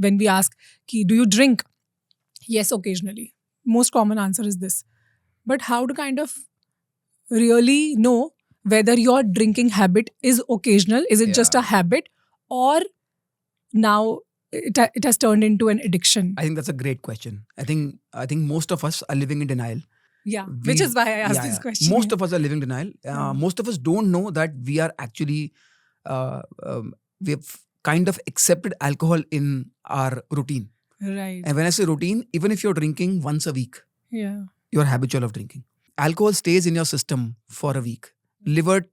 when we ask, do you drink? Yes, occasionally. Most common answer is this. But how to kind of really know whether your drinking habit is occasional, is it just a habit, or now it has turned into an addiction? I think that's a great question. I think most of us are living in denial. Yeah, which is why I asked this question. Most of us are living in denial. Most of us don't know that we are actually we have kind of accepted alcohol in our routine. Right. And when I say routine, even if you're drinking once a week, you're habitual of drinking. Alcohol stays in your system for a week. Liver,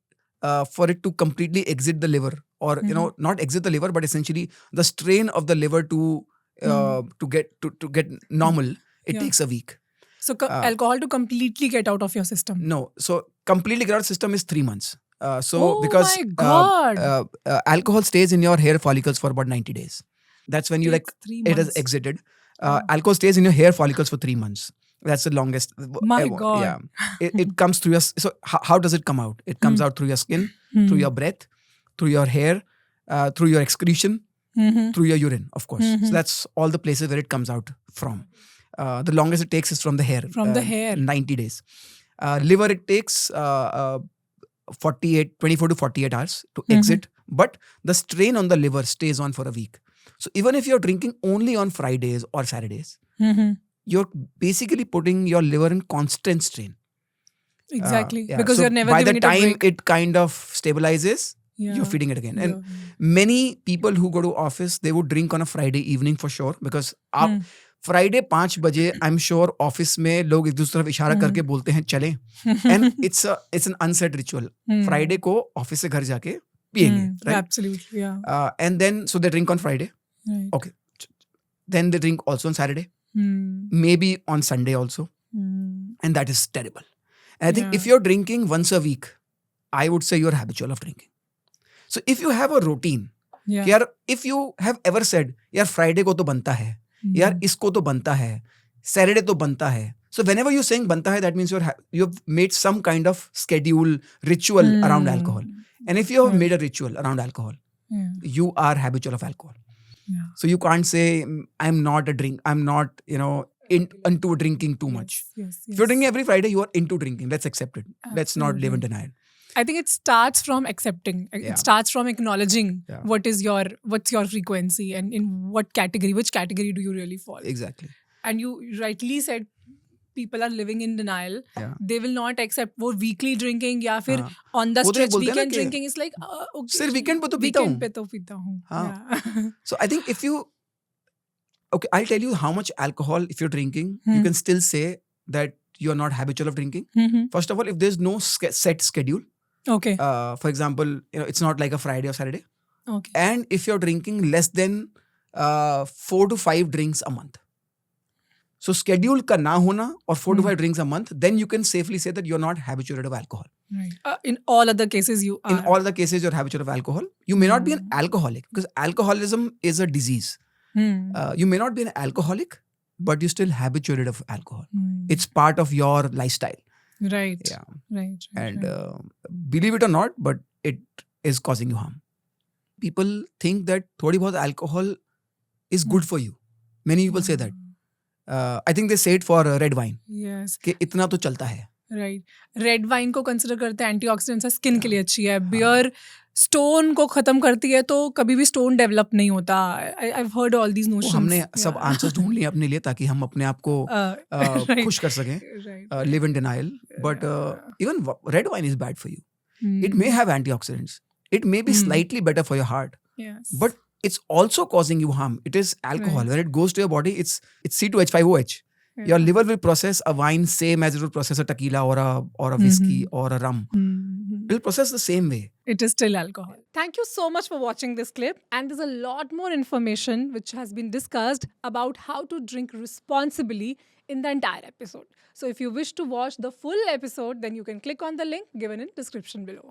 for it to completely exit the liver, or not exit the liver, but essentially the strain of the liver to get normal, it takes a week. So alcohol to completely get out of your system? No. So completely get out of the system is 3 months. Because my God. Alcohol stays in your hair follicles for about 90 days. That's when you it has exited. Alcohol stays in your hair follicles for 3 months. That's the longest. My God. Yeah. It comes through your... So how does it come out? It comes out through your skin, through your breath, through your hair, through your excretion, through your urine, of course. So that's all the places where it comes out from. The longest it takes is from the hair. From the hair. 90 days. Liver, it takes 24 to 48 hours to exit. But the strain on the liver stays on for a week. So even if you're drinking only on Fridays or Saturdays, you're basically putting your liver in constant strain. Exactly. Because you're never giving it a break. By the time it kind of stabilizes, you're feeding it again. And many people who go to office, they would drink on a Friday evening for sure. Because Friday 5 बजे, I'm sure office में लोग एक दूसरे तरफ इशारा करके बोलते हैं चलें. And it's an unsaid ritual. Friday को office से घर जाके पिएंगे. Right? Absolutely, yeah. And then, so they drink on Friday. Right. Okay. Then they drink also on Saturday. Maybe on Sunday also. And that is terrible. And I think if you're drinking once a week, I would say you're habitual of drinking. So if you have a routine, if you have ever said, यार Friday को तो बनता है, यार इसको तो बनता है, Saturday तो बनता है. So whenever you're saying बनता है, that means you've made some kind of schedule, ritual around alcohol. And if you have made a ritual around alcohol, you are habitual of alcohol. Yeah. So you can't say, I'm not into drinking too much. Yes. If you're drinking every Friday, you are into drinking. Let's accept it. Let's not live in denial. I think it starts from accepting. It starts from acknowledging what's your frequency and in which category do you really fall. Exactly. And you rightly said people are living in denial. They will not accept वो weekly drinking या फिर on the stretch weekend drinking is like okay, सिर्फ weekend पे तो पीता हूँ. So I think if you... Okay, I'll tell you how much alcohol, if you're drinking, you can still say that you're not habitual of drinking. First of all, if there's no set schedule, okay. For example, it's not like a Friday or Saturday. Okay. And if you're drinking less than 4 to 5 drinks a month. So schedule ka na hona or 4 to 5 drinks a month, then you can safely say that you're not habituated of alcohol. Right. In all other cases, you are. In all the cases, you're habituated of alcohol. You may not be an alcoholic because alcoholism is a disease. You may not be an alcoholic, but you're still habituated of alcohol. It's part of your lifestyle. Right. Yeah. Right. And believe it or not, but it is causing you harm. People think that थोड़ी बहुत alcohol is good for you. Many people say that. I think they say it for red wine. Yes. कि इतना तो चलता है. Right. Red wine को consider करते हैं antioxidants है, skin के लिए अच्छी है. Beer stone को खत्म करती है तो कभी भी stone develop नहीं होता. I've heard all these notions. हमने सब answers ढूंढ लिए अपने लिए ताकि हम अपने आप को खुश कर सकें. Live in denial. But even red wine is bad for you. It may have antioxidants. It may be slightly better for your heart. Yes. But it's also causing you harm. It is alcohol. Right. When it goes to your body, it's C2H5OH. Yeah. Your liver will process a wine same as it will process a tequila or a whiskey or a rum. It will process the same way. It is still alcohol. Thank you so much for watching this clip. And there's a lot more information which has been discussed about how to drink responsibly in the entire episode. So if you wish to watch the full episode, then you can click on the link given in description below.